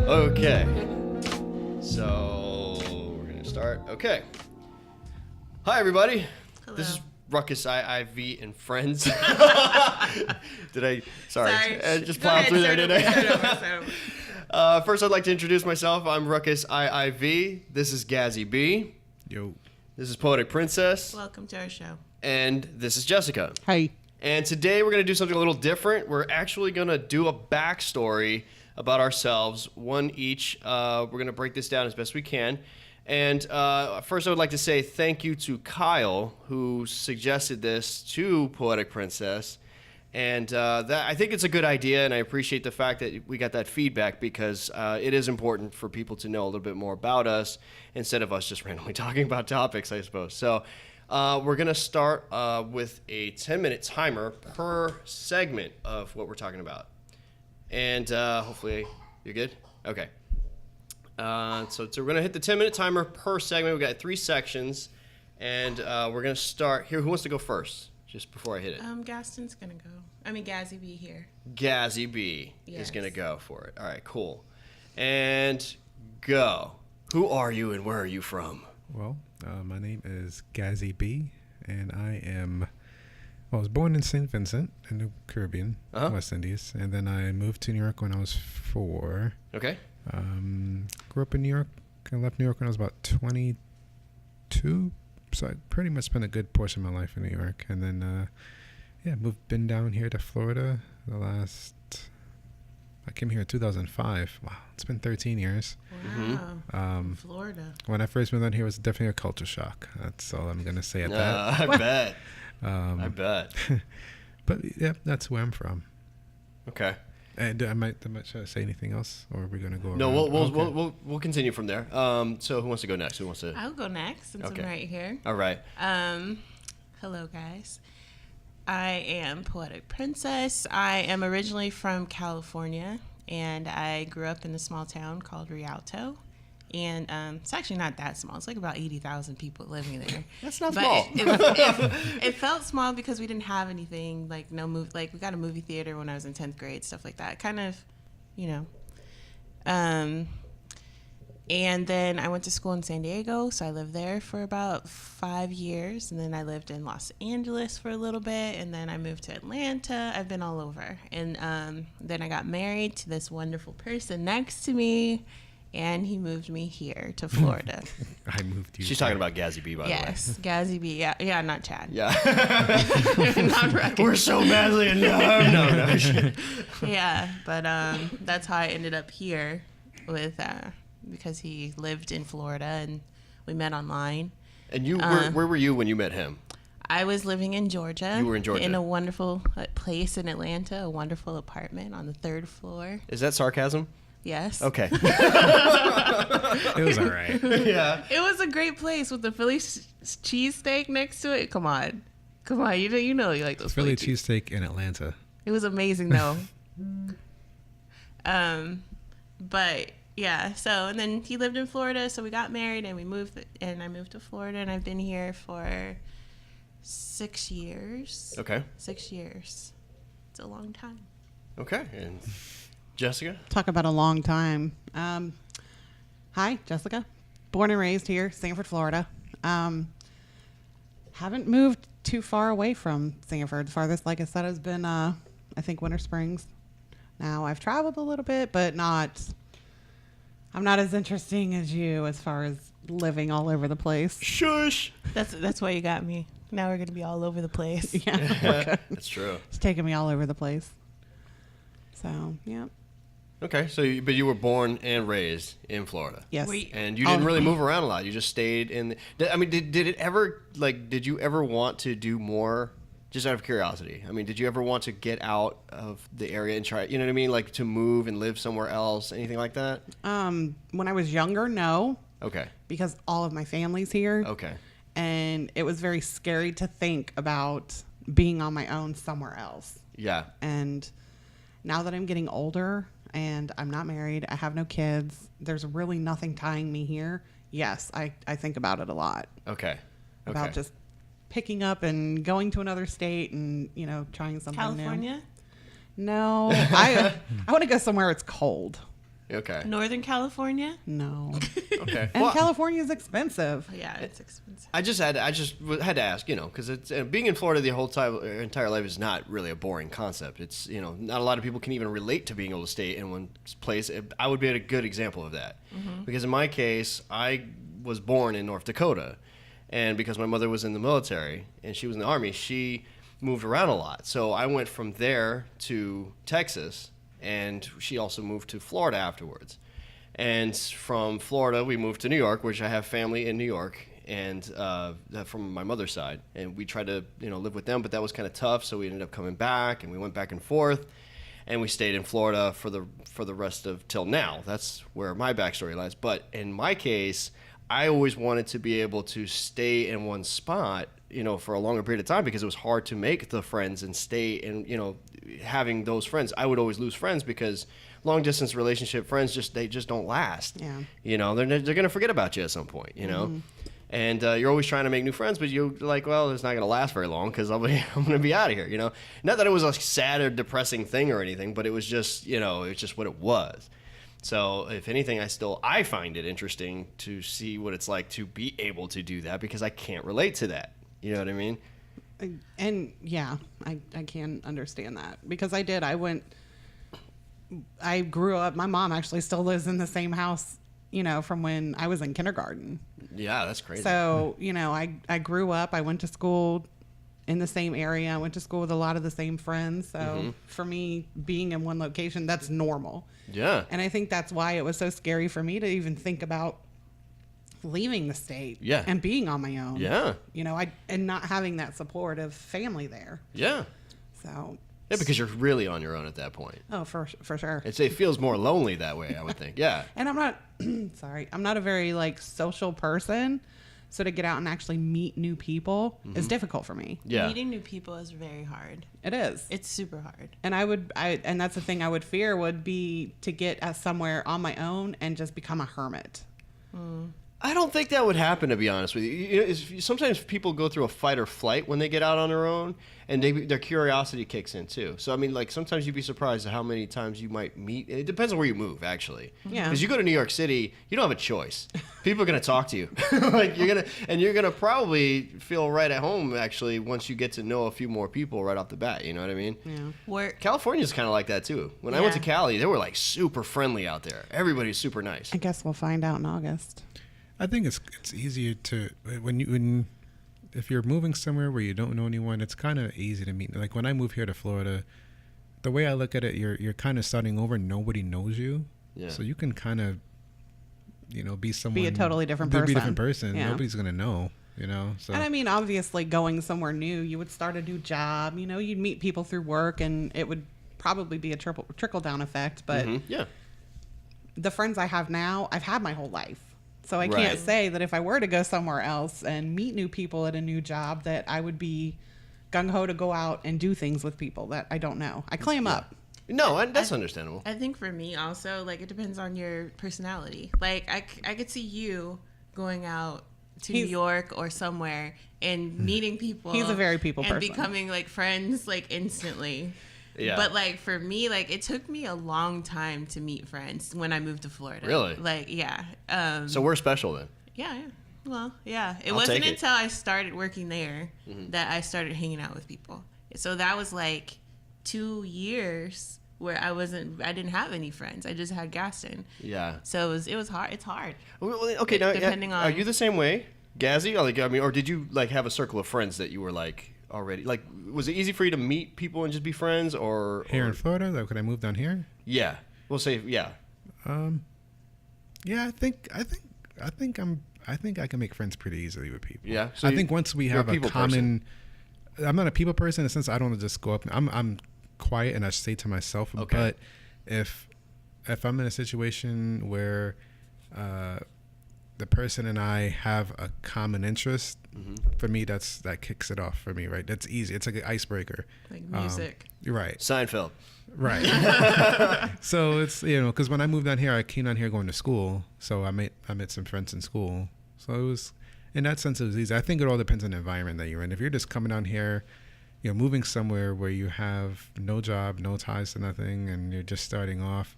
Okay, so we're gonna start. Okay. Hi, everybody. Hello. This is Ruckus IIV and friends. Did I? Sorry. I just plowed through there, didn't I? First, I'd like to introduce myself. I'm Ruckus IIV. This is Gazzy B. Yo. This is Poetic Princess. Welcome to our show. And this is Jessica. Hi. And today we're going to do something a little different. We're actually going to do a backstory about ourselves, one each. We're going to break this down as best we can. And first, I would like to say thank you to Kyle, who suggested this to Poetic Princess. And I think it's a good idea, and I appreciate the fact that we got that feedback because it is important for people to know a little bit more about us instead of us just randomly talking about topics, I suppose. So we're going to start with a 10-minute timer per segment of what we're talking about. And hopefully you're good? Okay. So we're going to hit the 10-minute timer per segment. We've got 3 sections, and we're going to start here. Who wants to go first, just before I hit it? Gaston's going to go. Gazzy B here. Gazzy B Yes. is going to go for it. All right, cool. And go. Who are you and where are you from? Well, my name is Gazzy B, and I was born in St. Vincent in the Caribbean, West Indies, and then I moved to New York when I was 4. Okay. Grew up in New York. I left New York when I was about 22, so I pretty much spent a good portion of my life in New York, and then been down here to Florida I came here in 2005. Wow, it's been 13 years. Wow. Florida. When I first moved out here, it was definitely a culture shock. That's all I'm going to say at that. I bet. I bet. But yeah, that's where I'm from. Okay. And should I say anything else, or are we going to go? No, around? we'll continue from there. So who wants to go next? I'll go next since Okay. I'm right here. All right. Hello, guys. I am Poetic Princess. I am originally from California, and I grew up in a small town called Rialto. And it's actually not that small. It's like about 80,000 people living there. That's not but small. It felt small because we didn't have anything, like no movie. Like we got a movie theater when I was in 10th grade, stuff like that. Kind of, And then I went to school in San Diego, so I lived there for about 5 years. And then I lived in Los Angeles for a little bit, and then I moved to Atlanta. I've been all over. And then I got married to this wonderful person next to me, and he moved me here to Florida. I moved you. She's talking about Gazzy B, by the way. Yes, Gazzy B. Yeah, not Chad. Yeah. Not Ruckus. We're so madly in love. No. Yeah, but that's how I ended up here with because he lived in Florida and we met online. And you, where were you when you met him? I was living in Georgia. You were in Georgia. In a wonderful place in Atlanta, a wonderful apartment on the 3rd floor. Is that sarcasm? Yes. Okay. It was all right. Yeah. It was a great place with the Philly cheesesteak next to it. Come on. You know you like those Philly Philly cheesesteak in Atlanta. It was amazing though. But yeah, and then he lived in Florida, so we got married and I moved to Florida, and I've been here for 6 years. Okay. 6 years. It's a long time. Okay. And Jessica? Talk about a long time. Hi, Jessica. Born and raised here, Sanford, Florida. Haven't moved too far away from Sanford. The farthest, like I said, has been, I think, Winter Springs. Now, I've traveled a little bit, but I'm not as interesting as you as far as living all over the place. Shush. That's why you got me. Now we're going to be all over the place. Yeah, That's true. it's taking me all over the place. So, yeah. Okay. But you were born and raised in Florida. Yes. And you didn't really move around a lot. You just stayed in. Did you ever want to do more? Just out of curiosity. Did you ever want to get out of the area and try, you know what I mean? Like to move and live somewhere else, anything like that? When I was younger, no. Okay. Because all of my family's here. Okay. And it was very scary to think about being on my own somewhere else. Yeah. And now that I'm getting older and I'm not married, I have no kids, there's really nothing tying me here. Yes, I think about it a lot. Okay. About just picking up and going to another state and, trying something new. California? No, I want to go somewhere it's cold. Okay. Northern California? No, Okay. and Well, California is expensive. Yeah, it's expensive. I just had to ask, because it's being in Florida the whole time, entire life is not really a boring concept. It's not a lot of people can even relate to being able to stay in one place. I would be a good example of that, because in my case, I was born in North Dakota, and because my mother was in the military and she was in the Army, she moved around a lot. So I went from there to Texas, and she also moved to Florida afterwards. And from Florida, we moved to New York, which I have family in New York, and from my mother's side. And we tried to, live with them, but that was kind of tough. So we ended up coming back, and we went back and forth, and we stayed in Florida for the rest of till now. That's where my backstory lies. But in my case, I always wanted to be able to stay in one spot, for a longer period of time, because it was hard to make the friends and stay in, having those friends. I would always lose friends because long distance relationship friends they just don't last. Yeah. They're going to forget about you at some point, and you're always trying to make new friends, but you're like, well, it's not going to last very long because I'm going to be out of here, Not that it was a sad or depressing thing or anything, but it was just, it's just what it was. So if anything, I find it interesting to see what it's like to be able to do that, because I can't relate to that. You know what I mean? And yeah, I can understand that, because I grew up, my mom actually still lives in the same house, from when I was in kindergarten. Yeah, that's crazy. So, I grew up, I went to school in the same area. I went to school with a lot of the same friends. So for me, being in one location, that's normal. Yeah. And I think that's why it was so scary for me to even think about leaving the state. Yeah. And being on my own. Yeah. And not having that support of family there. Yeah. So. Yeah, because you're really on your own at that point. Oh, for sure. It feels more lonely that way, I would think. Yeah. And I'm not, I'm not a very social person. So to get out and actually meet new people is difficult for me. Yeah. Meeting new people is very hard. It is. It's super hard. And and that's the thing I would fear would be to get somewhere on my own and just become a hermit. I don't think that would happen, to be honest with you. Sometimes people go through a fight or flight when they get out on their own, and their curiosity kicks in too. So, I mean, sometimes you'd be surprised at how many times you might meet. It depends on where you move, actually. Yeah. Because you go to New York City, you don't have a choice. People are going to talk to you. You're going to probably feel right at home, actually, once you get to know a few more people right off the bat. You know what I mean? Yeah. California's kind of like that too. When I went to Cali, they were super friendly out there. Everybody's super nice. I guess we'll find out in August. I think it's easier to if you're moving somewhere where you don't know anyone, it's kind of easy to meet. Like when I moved here to Florida, the way I look at it, you're kind of starting over. Nobody knows you, so you can kind of be someone, be a totally different person. Be a different person. Yeah. Nobody's gonna know. So. And I mean, obviously, going somewhere new, you would start a new job. You'd meet people through work, and it would probably be a trickle down effect. But the friends I have now, I've had my whole life. So I can't say that if I were to go somewhere else and meet new people at a new job, that I would be gung-ho to go out and do things with people that I don't know. I clam up. No, that's understandable. I think for me also, it depends on your personality. I could see you going out to New York or somewhere and meeting people. He's a very people person. And becoming friends instantly. Yeah. But for me, it took me a long time to meet friends when I moved to Florida. Really? Yeah. So we're special then. Yeah. Well, yeah. It I'll wasn't take it. until I started working there that I started hanging out with people. So that was 2 years where I didn't have any friends. I just had Gaston. Yeah. So it was hard. It's hard. Well, okay, now Depending on- are you the same way, Gazzy? Or did you have a circle of friends that you were already? Was it easy for you to meet people and just be friends, or here in Florida? Could I move down here? Yeah, we'll say yeah. Yeah, I think I can make friends pretty easily with people. Yeah, so I think once we have a common, I'm not a people person in the sense I don't just go up. I'm quiet and I stay to myself. Okay. But if I'm in a situation where the person and I have a common interest, for me that kicks it off for me, right? That's easy. It's like an icebreaker. Like music. Right. Seinfeld. Right. So it's, because when I moved down here, I came down here going to school. So I met some friends in school. So it was, in that sense, it was easy. I think it all depends on the environment that you're in. If you're just coming down here moving somewhere where you have no job, no ties to nothing, and you're just starting off.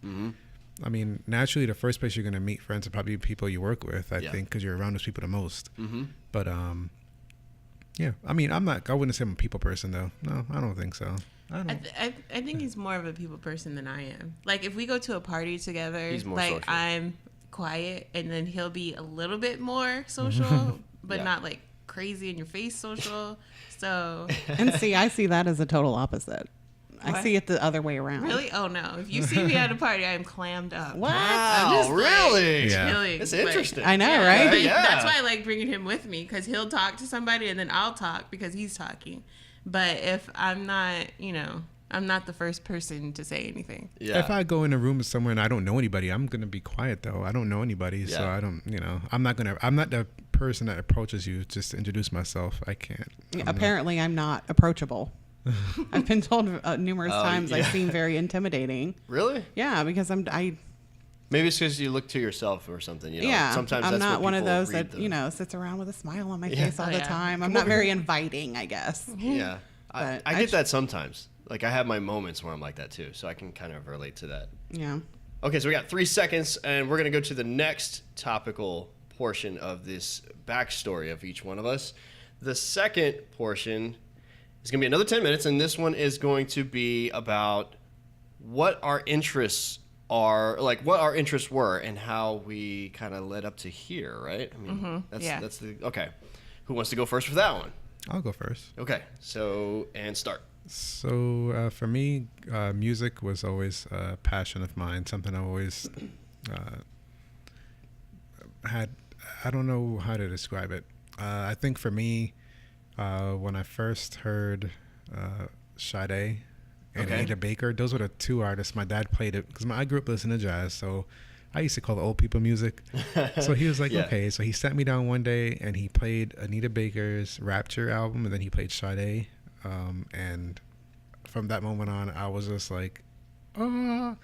I mean, naturally, the first place you're going to meet friends are probably people you work with, I think, because you're around those people the most. But, yeah, I mean, I wouldn't say I'm a people person, though. No, I don't think so. I think he's more of a people person than I am. Like, if we go to a party together, He's more like, social. I'm quiet, and then he'll be a little bit more social, but Yeah. not, like, crazy in your face social. So, And see, I see that as a total opposite. I What? see it the other way around. really? Oh, no. If you see me at a party, I am clammed up. What? I'm just, Wow, like, really? Yeah. chilling. That's But- interesting. I know, right? Yeah. That's why I like bringing him with me, because he'll talk to somebody and then I'll talk because he's talking. But if I'm not, I'm not the first person to say anything. Yeah. If I go in a room somewhere and I don't know anybody, I'm going to be quiet, though. I don't know anybody, so Yeah. I don't, I'm not the person that approaches you just to introduce myself. I can't. Apparently, I'm not approachable. I've been told numerous times I yeah. seem very intimidating. Really? Yeah, because Maybe it's because you look to yourself or something. yeah, Sometimes I'm that's not what one of people those read that sits around with a smile on my Yeah. face all Oh, the yeah. time. I'm not very inviting, I guess. Yeah. I But get I that sometimes. Like, I have my moments where I'm like that too, so I can kind of relate to that. Yeah. Okay, so we got 3 seconds, and we're going to go to the next topical portion of this backstory of each one of us. The second portion is going to be another 10 minutes, and this one is going to be about what our interests are, like what our interests were and how we kind of led up to here, right? I mean, that's the, okay. Who wants to go first for that one? I'll go first. Okay, so, and start. So for me, music was always a passion of mine, something I always had. I don't know how to describe it. I think for me, when I first heard Sade and Okay. Anita Baker, those were the two artists. My dad played it because I grew up listening to jazz, so I used to call it old people music. So he was like, Yeah. okay. So he sat me down one day and he played Anita Baker's Rapture album, and then he played Sade. And from that moment on, I was just like, ah.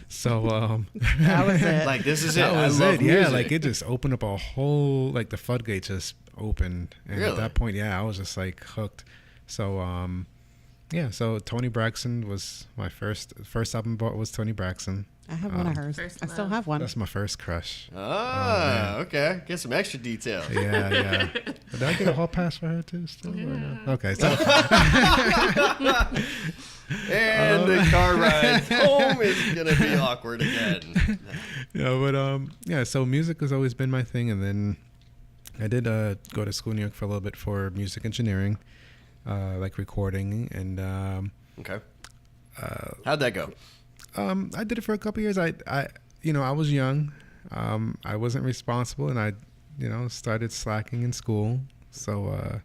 So That was it. Like, this is it. that was I love it. music. Yeah, like it just opened up a whole, like the floodgates just opened, and Really? at that point, yeah, I was just like hooked. So yeah, so Tony Braxton was my first album bought was Tony Braxton. I have one of hers. First I still Love. have one. That's my first crush. Ah, okay. Get some extra detail. Yeah. Did I get a hall pass for her too? Still? Or no? Okay, so And the car ride home is gonna be awkward again. yeah, so music has always been my thing, and then I did go to school in New York for a little bit for music engineering, like recording, and Okay. How'd that go? I did it for a couple years. I was young. I wasn't responsible, and I, started slacking in school. So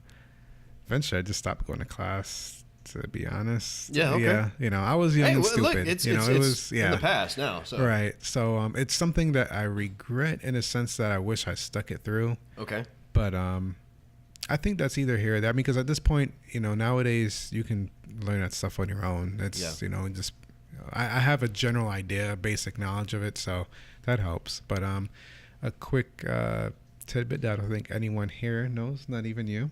eventually, I just stopped going to class. To be honest, Yeah, okay. Yeah, I was young and well, stupid. look, it's it was in the past now. So right. So it's something that I regret in a sense that I wish I stuck it through. Okay. But I think that's either here or there. Because at this point, nowadays you can learn that stuff on your own. It's just I have a general idea, basic knowledge of it, so that helps. But a quick tidbit that I don't think anyone here knows, not even you.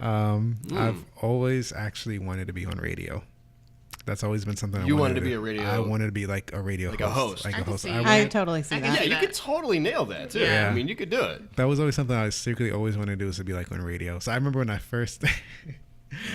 I've always actually wanted to be on radio. That's always been something You I wanted wanted to be a radio- I wanted to be like a radio Like a host. Like I a can host. see I that. I wanted- totally see I can that. Yeah, see you that. could totally nail that too. Yeah. I mean, you could do it. that was always something I secretly always wanted to do, is to be like on radio. So I remember when I first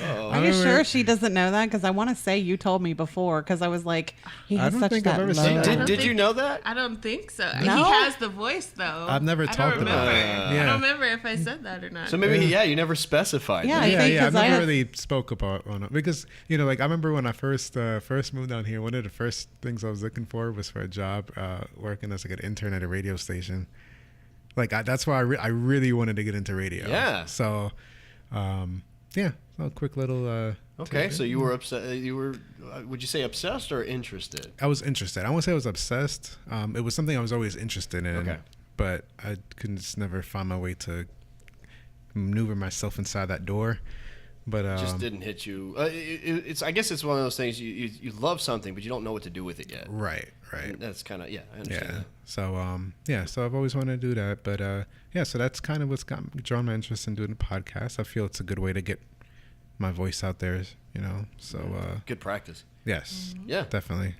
Oh. Are you remember- sure she doesn't know that? Because I want to say you told me before. Because I was like, he I has don't such think I've that ever low. seen that. don't Did you think- know that? I don't think so. No? He has the voice though. I've never I don't talked about remember. it. Yeah. I don't remember if I said that or not. So maybe you never specified. Yeah, did you? I think I've 'cause I never had- really spoke about on it because like I remember when I first moved down here, one of the first things I was looking for was for a job working as like an intern at a radio station. Like that's why I really wanted to get into radio. Yeah. So, yeah. So a quick little. Okay, tidbit. so you were upset. You were, would you say obsessed or interested? I was interested. I won't say I was obsessed. It was something I was always interested in. Okay. But I couldn't just never find my way to maneuver myself inside that door. But Just didn't hit you. It's. I guess it's one of those things. You love something, but you don't know what to do with it yet. right. And that's kind of I understand Yeah. that. So so I've always wanted to do that, but so that's kind of what's drawn my interest in doing the podcast. I feel it's a good way to get my voice out there you know. So Good practice. yes, Yeah. definitely.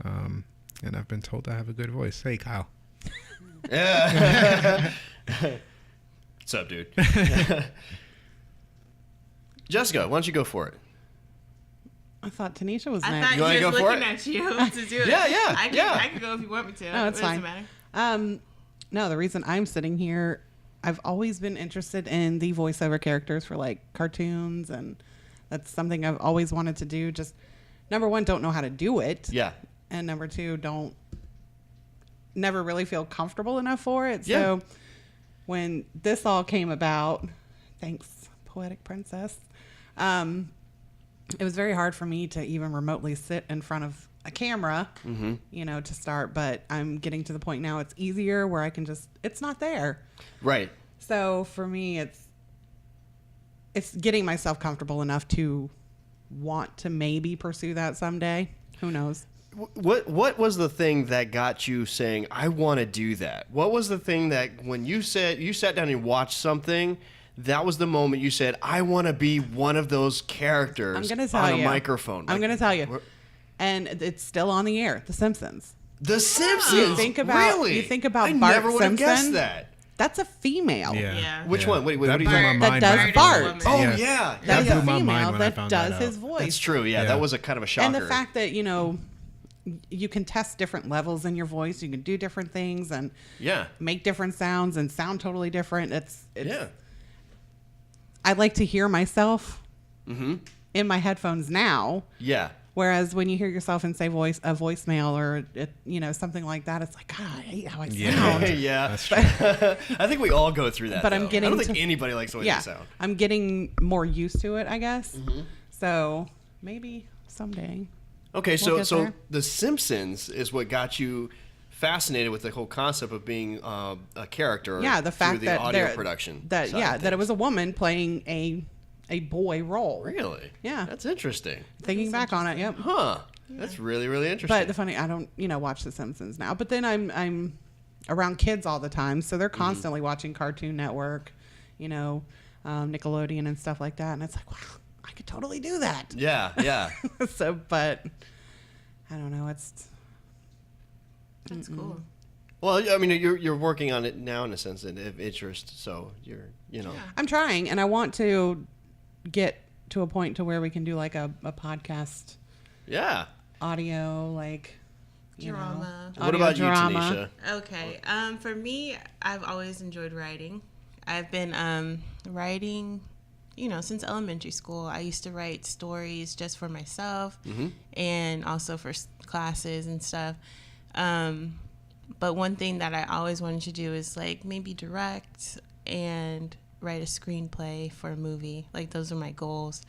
And I've been told I have a good voice. Hey, Kyle. Yeah. What's up, dude? Jessica, why don't you go for it? I thought Tanisha was I next. thought You wanna he go was for looking it? at you to do it. Yeah, yeah, I can go if you want me to. No, it's It fine. doesn't matter. No, the reason I'm sitting here, I've always been interested in the voiceover characters for like cartoons, and that's something I've always wanted to do. Just number one, don't know how to do it. Yeah. And number two, never really feel comfortable enough for it. Yeah. So when this all came about, thanks, Poetic Princess, it was very hard for me to even remotely sit in front of a camera, you know, to start. But I'm getting to the point now it's easier where I can it's not there. Right. So for me, it's getting myself comfortable enough to want to maybe pursue that someday. Who knows? What was the thing that got you saying, I want to do that? What was the thing that when you sat down and watched something, that was the moment you said, I want to be one of those characters I'm gonna tell on a you. microphone? I'm going to tell you. And it's still on the air. The Simpsons. The Simpsons. You think about I Bart never would have guessed Simpson? that. That's a female. Yeah. Which one? Wait, what that do you blew think? my That mind does when I Bart. found Oh Yes. yeah, That is blew a my mind female when I that found does that his out. voice. that's true. Yeah, Yeah. that was a kind of a shocker. And the fact that, you know, you can test different levels in your voice. You can do different things and yeah, make different sounds and sound totally different. It's yeah, I like to hear myself mm-hmm. in my headphones now. yeah. Whereas when you hear yourself and say a voicemail or you know, something like that, it's like, God, I hate how I sound. Yeah, That's true. I think we all go through that. But I'm though. getting I don't think to- anybody likes the way Yeah, they sound. I'm getting more used to it, I guess. Mm-hmm. So maybe someday. Okay, We'll get so there. The Simpsons is what got you fascinated with the whole concept of being a character. Yeah, the fact through the that audio there- production. that side yeah, of that it things. was a woman playing a boy role. Really. Yeah. That's interesting. Thinking back on it, yep. Huh. That's really interesting. But the funny, I don't, you know, watch The Simpsons now. But then I'm around kids all the time, so they're constantly watching Cartoon Network, you know, Nickelodeon and stuff like that, and it's like, wow, I could totally do that. yeah. So, but I don't know. That's cool. Well, I mean, you're working on it now in a sense of interest, so you're, you know. I'm trying, and I want to get to a point to where we can do like a podcast Yeah. audio, like you know, Drama. What audio about you, drama. Tanisha? Okay. For me, I've always enjoyed writing. I've been writing, you know, since elementary school. I used to write stories just for myself and also for classes and stuff. But one thing that I always wanted to do is like maybe direct and write a screenplay for a movie. Like those are my goals.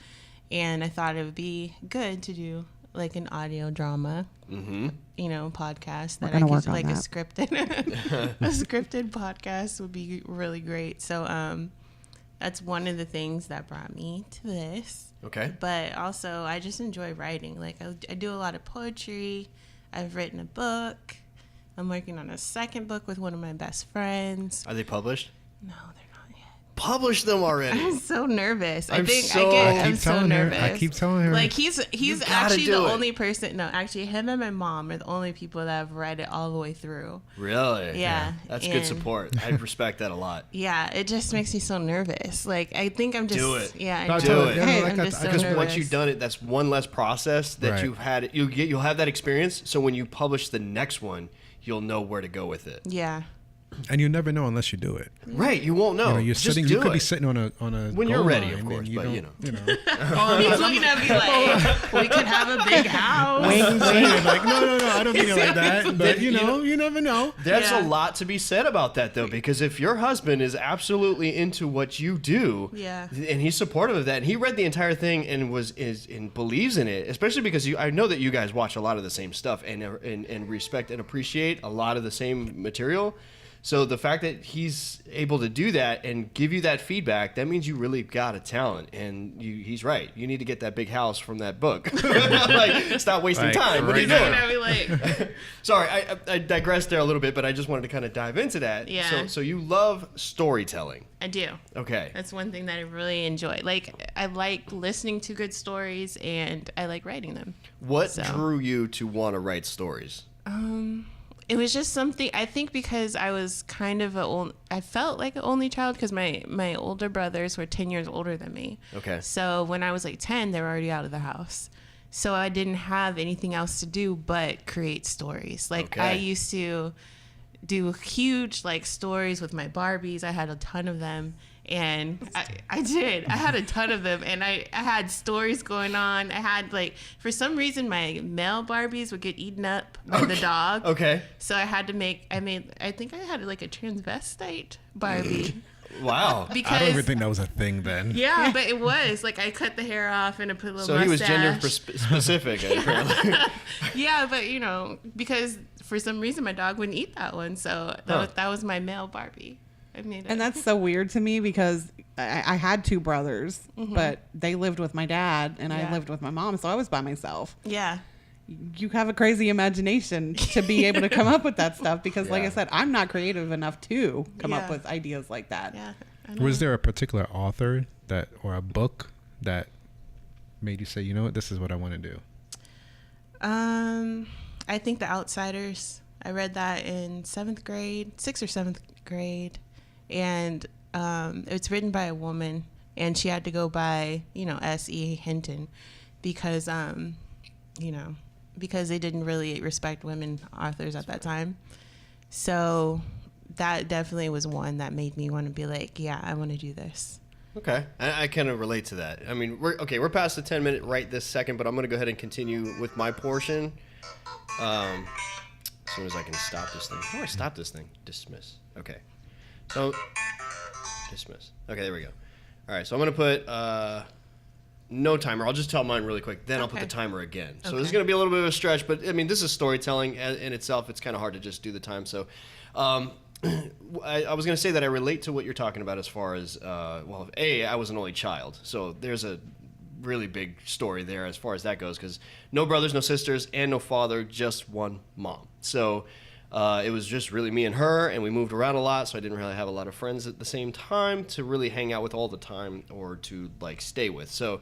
And I thought it would be good to do like an audio drama, you know, podcast that I gonna could work on like a that. scripted podcast would be really great. So that's one of the things that brought me to this. Okay. But also I just enjoy writing. Like I do a lot of poetry. I've written a book. I'm working on a second book with one of my best friends. Are they published? No, they're not yet. Publish them already. I'm so nervous. I'm I'm so- so nervous. I keep telling her. Like he's gotta actually do the it. only person. No, actually, him and my mom are the only people that have read it all the way through. Really? Yeah. That's good and- support. I respect that a lot. Yeah, it just makes me so nervous. Like I think I'm just. Do it. Yeah, No, I do know. it. Yeah, Hey, like I'm I- just so Because nervous. once you've done it, that's one less process that Right. you've had. You'll have that experience. So when you publish the next one, you'll know where to go with it. Yeah. and you never know unless you do it. Right? You won't know. You know, you're Just sitting. do You could it. be sitting on a When you're goal ready, line of and course, but, don't- you know. He's looking at me like we could have a big house. like no, I don't mean it like that. But you know, you never know. There's Yeah. a lot to be said about that, though, because if your husband is absolutely into what you do, Yeah. and he's supportive of that, and he read the entire thing and and believes in it, especially because I know that you guys watch a lot of the same stuff and respect and appreciate a lot of the same material. So the fact that he's able to do that and give you that feedback, that means you really got a talent. And he's right. You need to get that big house from that book. Like, stop wasting Like, time. What are you right doing? Like, Sorry, I digressed there a little bit, but I just wanted to kind of dive into that. Yeah. So you love storytelling. I do. Okay. That's one thing that I really enjoy. Like, I like listening to good stories, and I like writing them. What So. drew you to want to write stories? It was just something, I think, because I was kind of I felt like an only child because my older brothers were 10 years older than me. Okay. So when I was like 10, they were already out of the house. So I didn't have anything else to do but create stories. Like, Okay. I used to do huge like stories with my Barbies. I had a ton of them. And I did. I had a ton of them, and I had stories going on. I had, like, for some reason, my male Barbies would get eaten up by the dog. Okay. So I had to I think I had, like, a transvestite Barbie. Wow. Because, I don't even think that was a thing then. yeah, but it was. Like, I cut the hair off and I put a little So mustache. he was gender specific, apparently. Yeah, but, because for some reason my dog wouldn't eat that one. So that was my male Barbie. I made it. And that's so weird to me because I had two brothers, but they lived with my dad and I Yeah. lived with my mom. So I was by myself. Yeah. You have a crazy imagination to be able to come up with that stuff because, like Yeah. I said, I'm not creative enough to come up Yeah. with ideas like that. Yeah. Was there a particular author or a book that made you say, you know what, this is what I want to do? I think The Outsiders. I read that in 6th or 7th grade. And it's written by a woman, and she had to go by, S.E. Hinton because, because they didn't really respect women authors at that time. So that definitely was one that made me want to be like, yeah, I want to do this. Okay. I kind of relate to that. I mean, we're past the 10-minute right this second, but I'm going to go ahead and continue with my portion. As soon as I can stop this thing. How do I stop this thing? Dismiss. Okay. So, dismiss. Okay, there we go. All right, so I'm going to put no timer. I'll just tell mine really quick. Then I'll put the timer again. So this is going to be a little bit of a stretch, but, I mean, this is storytelling in itself. It's kind of hard to just do the time. So I was going to say that I relate to what you're talking about as far as, I was an only child. So there's a really big story there as far as that goes because no brothers, no sisters, and no father, just one mom. So it was just really me and her, and we moved around a lot, so I didn't really have a lot of friends at the same time to really hang out with all the time or to, like, stay with. So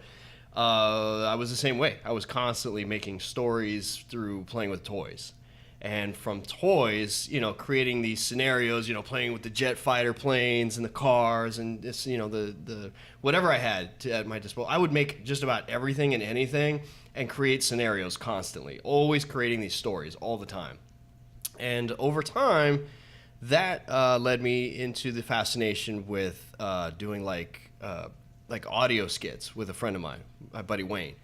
I was the same way. I was constantly making stories through playing with toys. And from toys, creating these scenarios, playing with the jet fighter planes and the cars and this, the whatever I had at my disposal. I would make just about everything and anything and create scenarios constantly, always creating these stories all the time. And over time, that led me into the fascination with doing like audio skits with a friend of mine, my buddy Wayne.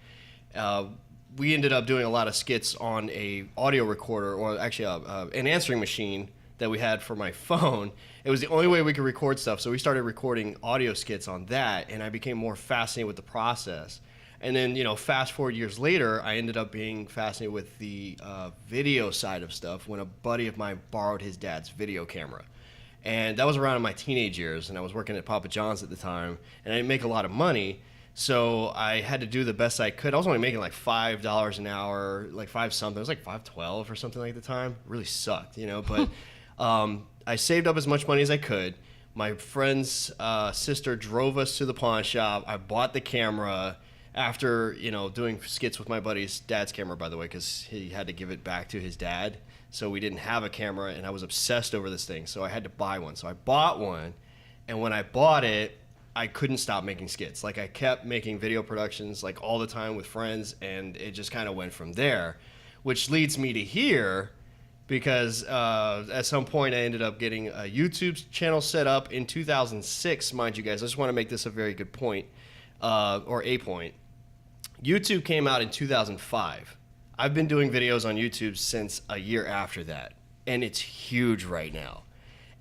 We ended up doing a lot of skits on a audio recorder, or actually an answering machine that we had for my phone. It was the only way we could record stuff, so we started recording audio skits on that, and I became more fascinated with the process. And then, fast forward years later, I ended up being fascinated with the video side of stuff when a buddy of mine borrowed his dad's video camera. And that was around in my teenage years, and I was working at Papa John's at the time, and I didn't make a lot of money. So I had to do the best I could. I was only making like $5 an hour, like $5 something. It was like $5.12 or something like at the time. It really sucked, But I saved up as much money as I could. My friend's sister drove us to the pawn shop. I bought the camera after, doing skits with my buddy's dad's camera, by the way, because he had to give it back to his dad. So we didn't have a camera, and I was obsessed over this thing. So I had to buy one. So I bought one, and when I bought it, I couldn't stop making skits. Like, I kept making video productions, like, all the time with friends, and it just kind of went from there, which leads me to here, because at some point I ended up getting a YouTube channel set up in 2006, mind you guys. I just want to make this a very good point, or a point. YouTube came out in 2005. I've been doing videos on YouTube since a year after that, and it's huge right now,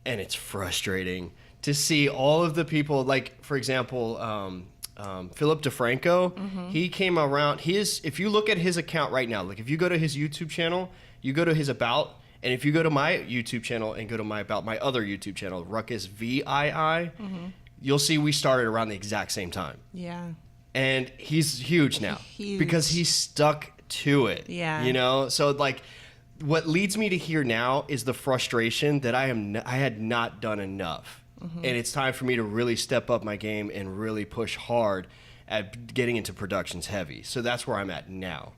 and it's frustrating to see all of the people, like, for example, Philip DeFranco, he came around, if you look at his account right now, like if you go to his YouTube channel, you go to his About, And if you go to my YouTube channel and go to my other YouTube channel, Ruckus IIV, you'll see we started around the exact same time. Yeah. And he's huge now Huge. because he's stuck to it. Yeah. You know, so like what leads me to here now is the frustration that I had not done enough. And it's time for me to really step up my game and really push hard at getting into productions heavy. So that's where I'm at now.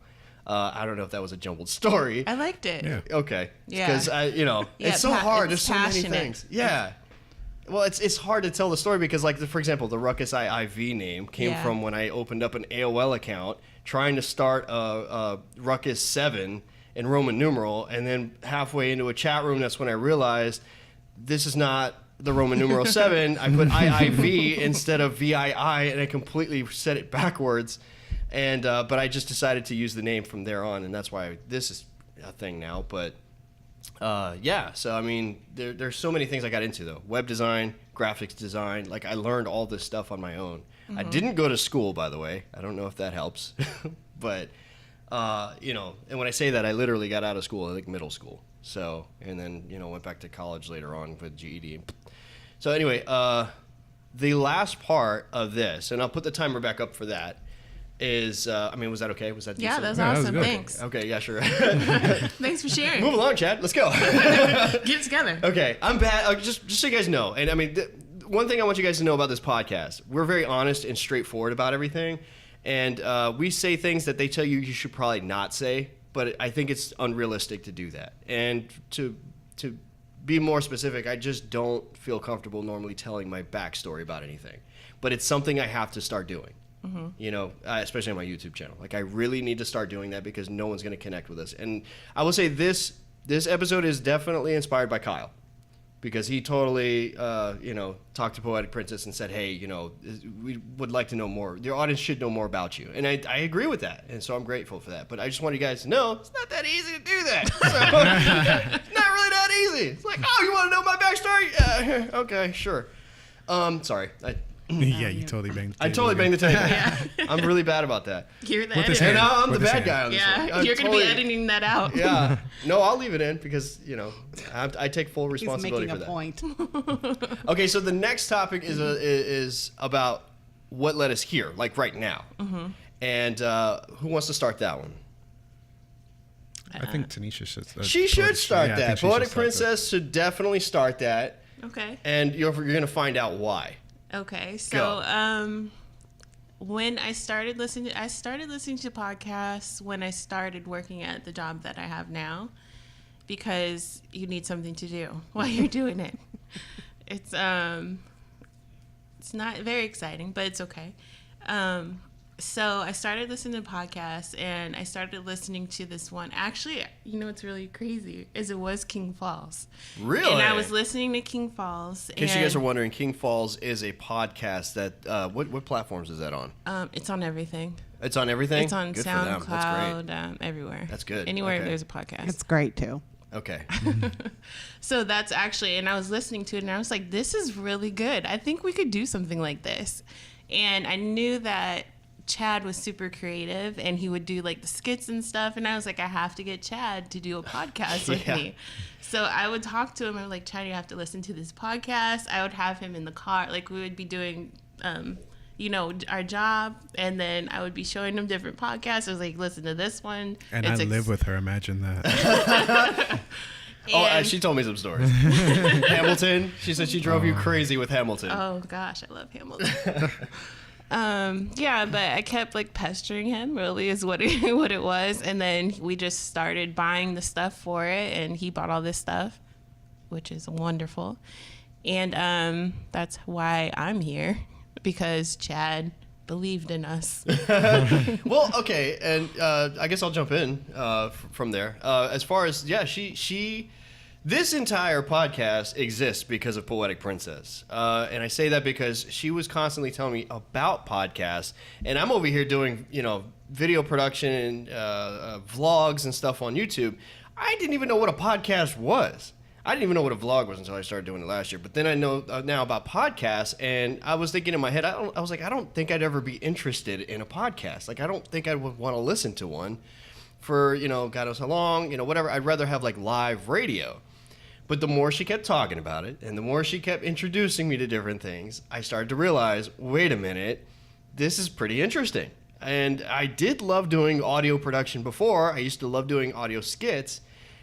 I don't know if that was a jumbled story. I liked it. Yeah. Okay. Yeah. Because Yeah, it's so hard. There's it's so passionate. many things. Yeah. Well, it's hard to tell the story because, like, for example, the Ruckus IIV name came Yeah. from when I opened up an AOL account trying to start a Ruckus 7 in Roman numeral, and then halfway into a chat room, that's when I realized this is not the Roman numeral 7. I put IIV instead of VII, and I completely said it backwards. And but I just decided to use the name from there on, and that's why this is a thing now. But yeah, so I mean, there's so many things I got into though. Web design, graphics design. Like I learned all this stuff on my own. I didn't go to school, by the way. I don't know if that helps, but you know, and when I say that, I literally got out of school, I think middle school. So, and then, you know, went back to college later on with GED. So anyway, the last part of this, and I'll put the timer back up for that, is, I mean, was that okay? Was that Yeah, decent? that's Yeah, that was awesome. good. Thanks. Okay, yeah, sure. Thanks for sharing. Move along, Chad. Let's go. Get it together. Okay, I'm bad. Just so you guys know, and I mean, one thing I want you guys to know about this podcast, we're very honest and straightforward about everything, and we say things that they tell you should probably not say, but I think it's unrealistic to do that. And to be more specific, I just don't feel comfortable normally telling my backstory about anything, but it's something I have to start doing. You know, especially on my YouTube channel. Like, I really need to start doing that because no one's going to connect with us. And I will say this episode is definitely inspired by Kyle, because he totally, you know, talked to Poetic Princess and said, hey, you know, we would like to know more. Your audience should know more about you. And I agree with that. And so I'm grateful for that. But I just want you guys to know it's not that easy to do that. So, it's not really that easy. It's like, oh, you want to know my backstory? Yeah, okay, sure. Sorry. Yeah, you totally banged the table. I totally banged the table. I'm really bad about that. You're the With his editor. And now I'm the With his bad hand. guy on this one. Yeah, I'm you're going to totally- be editing that out. Yeah. No, I'll leave it in because, you know, I take full He's responsibility making for a that. point. Okay, so the next topic is about what led us here, like right now. And who wants to start that one? I think Tanisha should. She should start yeah, I that. think she should Poetic start that. Princess should definitely start that, Okay. and you're going to find out why. Okay. So, when I started listening to podcasts when I started working at the job that I have now, because you need something to do while you're doing it. It's not very exciting, but it's okay. So I started listening to podcasts, and I started listening to this one. Actually, you know what's really crazy is it was King Falls. Really? And I was listening to King Falls. In case you guys are wondering, King Falls is a podcast that what platforms is that on? It's on everything. It's on everything? It's on Good for them. That's great. SoundCloud, everywhere. That's good. Anywhere Okay. there's a podcast. It's great too. Okay. So that's actually, and I was listening to it, and I was like, this is really good. I think we could do something like this. And I knew that Chad was super creative, and he would do like the skits and stuff. And I was like, I have to get Chad to do a podcast with Yeah. me. So I would talk to him. I was like, Chad, you have to listen to this podcast. I would have him in the car. Like, we would be doing, you know, our job, and then I would be showing him different podcasts. I was like, listen to this one. And It's I live with her. Imagine that. and- She told me some stories. Hamilton. She said she drove you crazy with Hamilton. Oh gosh, I love Hamilton. Yeah, but I kept like pestering him, really is what it was. And then we just started buying the stuff for it, and he bought all this stuff, which is wonderful. And that's why I'm here, because Chad believed in us. Well, okay, and I guess I'll jump in from there. As far as she this entire podcast exists because of Poetic Princess, and I say that because she was constantly telling me about podcasts, and I'm over here doing video production and vlogs and stuff on YouTube. I didn't even know what a podcast was. I didn't even know what a vlog was until I started doing it last year. But then I know now about podcasts, and I was thinking in my head, I was like, I don't think I'd ever be interested in a podcast. Like, I don't think I would want to listen to one for, God knows how long, whatever. I'd rather have like live radio. But the more she kept talking about it and the more she kept introducing me to different things, I started to realize, wait a minute, this is pretty interesting. And I did love doing audio production before. I used to love doing audio skits.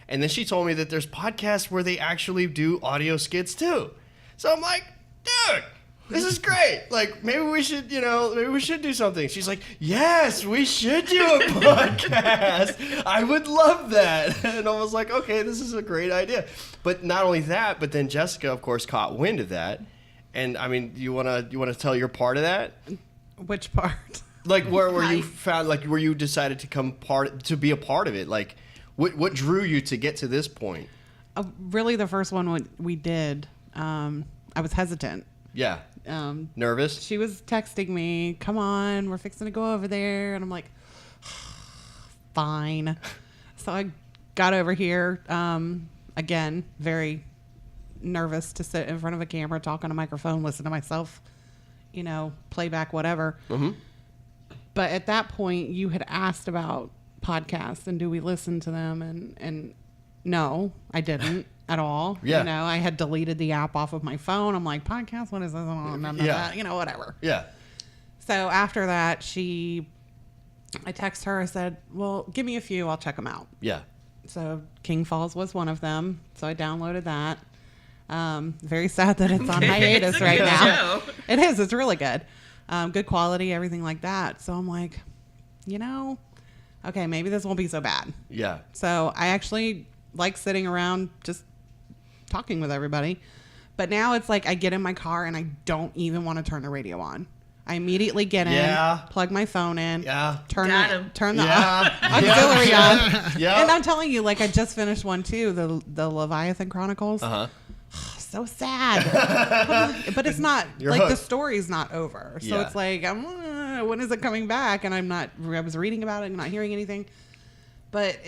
And then she told me that there's podcasts where they actually do audio skits too. So I'm like, dude, this is great. Like, maybe we should do something. She's like, yes, we should do a podcast. I would love that. And I was like, okay, this is a great idea. But not only that, but then Jessica, of course, caught wind of that. And I mean, you wanna tell your part of that? Which part? Like where you found, like where you decided to be a part of it. Like, what drew you to get to this point? Really, the first one we did, I was hesitant. Yeah. Nervous? She was texting me, come on, we're fixing to go over there. And I'm like, fine. So I got over here, again, very nervous to sit in front of a camera, talk on a microphone, listen to myself, playback, whatever. Mm-hmm. But at that point, you had asked about podcasts and do we listen to them? And no, I didn't at all. Yeah. I had deleted the app off of my phone. I'm like, podcast? What is this? Whatever. Yeah. So after that, I text her. I said, well, give me a few. I'll check them out. Yeah. So King Falls was one of them. So I downloaded that. Very sad that it's on hiatus right now. Show. It is. It's really good. Good quality, everything like that. So I'm like, okay, maybe this won't be so bad. Yeah. So I actually like sitting around just talking with everybody. But now it's like I get in my car and I don't even want to turn the radio on. I immediately get in, plug my phone in, turn the auxiliary on. Yeah. And I'm telling you, like, I just finished one too, the Leviathan Chronicles. Uh-huh. So sad. But it's not, You're like, hooked. the story's not over. So it's like, when is it coming back? And I was reading about it and not hearing anything. But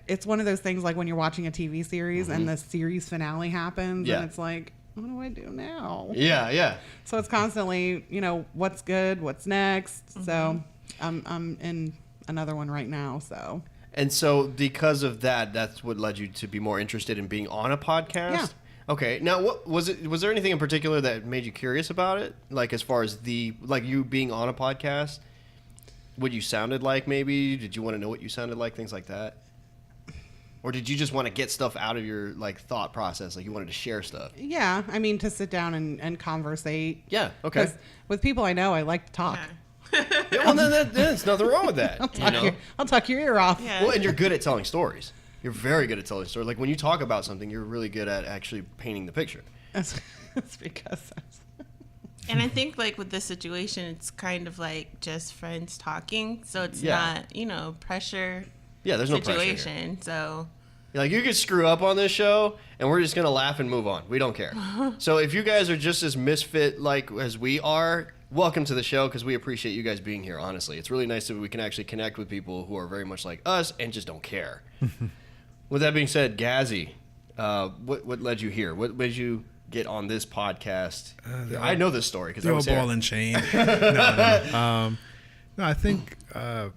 it's one of those things, like when you're watching a TV series and the series finale happens and it's like, what do I do now? Yeah. So it's constantly, what's good, what's next. Mm-hmm. So I'm in another one right now. So. And so because of that, that's what led you to be more interested in being on a podcast? Yeah. Okay. Now, what was there anything in particular that made you curious about it? Like, as far as you being on a podcast, what you sounded like, maybe? Did you want to know what you sounded like? Things like that? Or did you just want to get stuff out of your, like, thought process? Like, you wanted to share stuff? Yeah. I mean, to sit down and conversate. Yeah. Okay. 'Cause with people I know, I like to talk. Yeah. Yeah, well, then there's nothing wrong with that. I'll talk your ear off. Yeah. Well, and you're good at telling stories. You're very good at telling stories. Like, when you talk about something, you're really good at actually painting the picture. That's because And I think, like, with this situation, it's kind of like just friends talking. So it's not, pressure Yeah, there's no pressure here. situation. So Like, you could screw up on this show, and we're just going to laugh and move on. We don't care. So if you guys are just as misfit like as we are, welcome to the show, because we appreciate you guys being here, honestly. It's really nice that we can actually connect with people who are very much like us and just don't care. With that being said, Gazzy, what led you here? What made you get on this podcast? I know this story because I was Throw a here. ball and chain. No, I think, I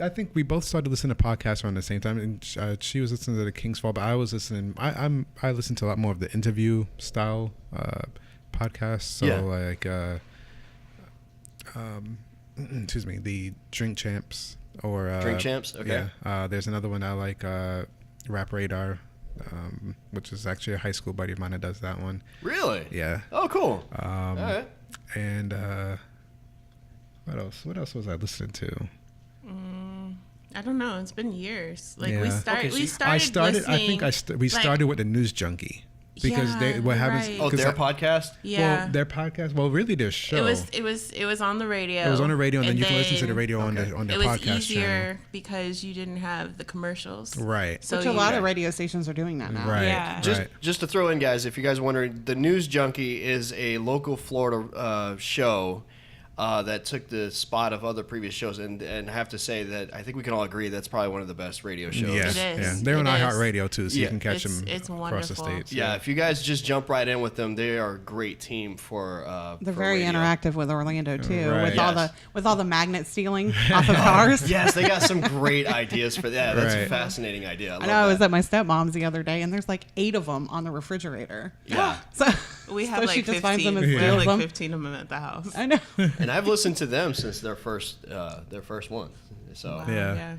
think we both started listening to podcasts around the same time. And she was listening to the King's Fall, but I was listening. I listen to a lot more of the interview style podcasts. So excuse me, the Drink Champs or Drink Champs. Okay. Yeah. There's another one I like, Rap Radar, which is actually a high school buddy of mine that does that one. Really? Yeah. Oh, cool. All right. And what else? What else was I listening to? I don't know. It's been years. Like Yeah. we started. Okay, we so started. I think we started with the News Junkie because what happens? right. Oh, their podcast? Yeah. Well, their podcast. Well, really, their show. It was on the radio. It was on the radio, and then you can listen to the radio on Okay. their It was podcast easier channel. because you didn't have the commercials. Right. So Which a lot of radio stations are doing that now. Right. Yeah. Just to throw in, guys, if you guys are wondering, the News Junkie is a local Florida show. that took the spot of other previous shows, and I have to say that I think we can all agree that's probably one of the best radio shows. Yeah, It is. yeah. They're on It is. iHeartRadio too, so you can catch them It's across the wonderful. states. Yeah, if you guys just jump right in with them, they are a great team for. They're for very radio. interactive with Orlando too, Right. Yes. with all the magnet stealing off of cars. Yes, they got some great ideas for that. That's a Right. fascinating idea. I know. I was at my stepmom's the other day, and there's like 8 of them on the refrigerator. Yeah. So We have so like she just 15. finds them and We have steals like them. 15 of them at the house. I know. And I've listened to them since their first one. So Wow, Yeah.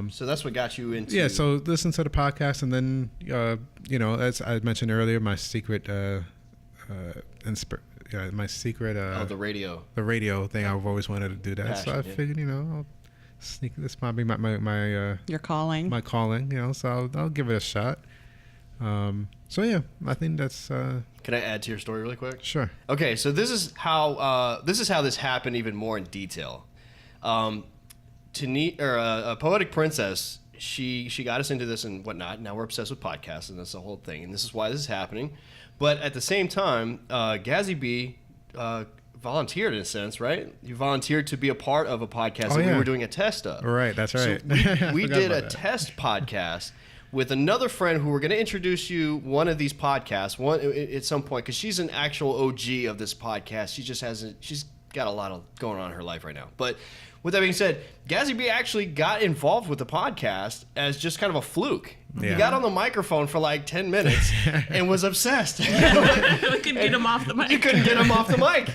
so that's what got you into. Yeah, so listen to the podcast, and then as I mentioned earlier, my secret, my secret, the radio. the radio thing. I've always wanted to do that, so I Passion, yeah. figured, I'll sneak. This might be my Your calling. my calling, so I'll give it a shot. So yeah, I think that's Can I add to your story really quick? sure. Okay, so this is how this happened even more in detail. Poetic Princess, she got us into this and whatnot. Now we're obsessed with podcasts, and that's the whole thing. And this is why this is happening. But at the same time, Gazzy B volunteered in a sense, right? You volunteered to be a part of a podcast that we yeah. were doing a test of. Right, that's right. So we I forgot did a about that. test podcast with another friend who we're going to introduce you one of these podcasts at some point, because she's an actual OG of this podcast. She's got a lot of going on in her life right now. But with that being said, Gazzy B actually got involved with the podcast as just kind of a fluke. He Yeah. got on the microphone for like 10 minutes and was obsessed. We couldn't get him off the mic. You couldn't get him off the mic.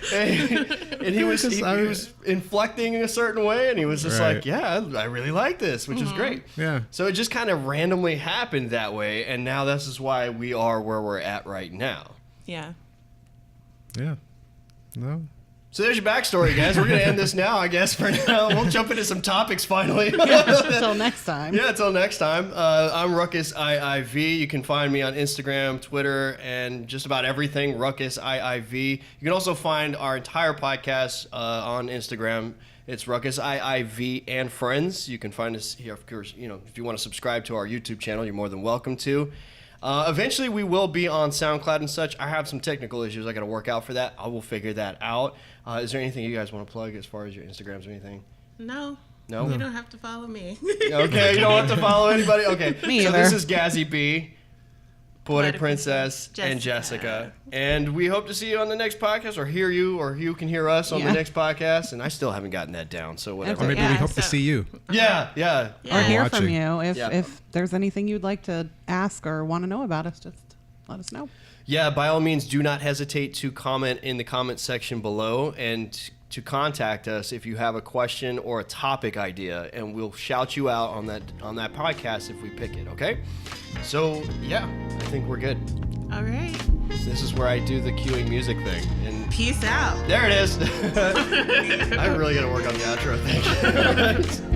And he was inflecting a certain way, and he was just Right. like, yeah, I really like this, which is great. Yeah. So it just kind of randomly happened that way, and now this is why we are where we're at right now. Yeah. Yeah. No. So there's your backstory, guys. We're going to end this now, I guess, for now. We'll jump into some topics finally. Until next time. Yeah, until next time. I'm Ruckus IIV. You can find me on Instagram, Twitter, and just about everything, Ruckus IIV. You can also find our entire podcast on Instagram. It's Ruckus IIV and Friends. You can find us here, of course. If you want to subscribe to our YouTube channel, you're more than welcome to. Eventually, we will be on SoundCloud and such. I have some technical issues I got to work out for that. I will figure that out. Is there anything you guys want to plug as far as your Instagrams or anything? No. No? You don't have to follow me. Okay, you don't have to follow anybody? Okay. Me so either. this is Gazzy B, Poetic Poetic Princess, and Jessica. And we hope to see you on the next podcast, or hear you, or you can hear us on the Yeah. next podcast. And I still haven't gotten that down, so whatever. Or maybe Yeah, we hope to so- see you. Yeah. Yeah. Or hear watching. from you. Yeah. If there's anything you'd like to ask or want to know about us, just let us know. Yeah, by all means, do not hesitate to comment in the comment section below, and to contact us if you have a question or a topic idea, and we'll shout you out on that podcast if we pick it, okay? So, yeah, I think we're good. All right. This is where I do the cueing music thing. And Peace out. there it is. I really got to work on the outro thing.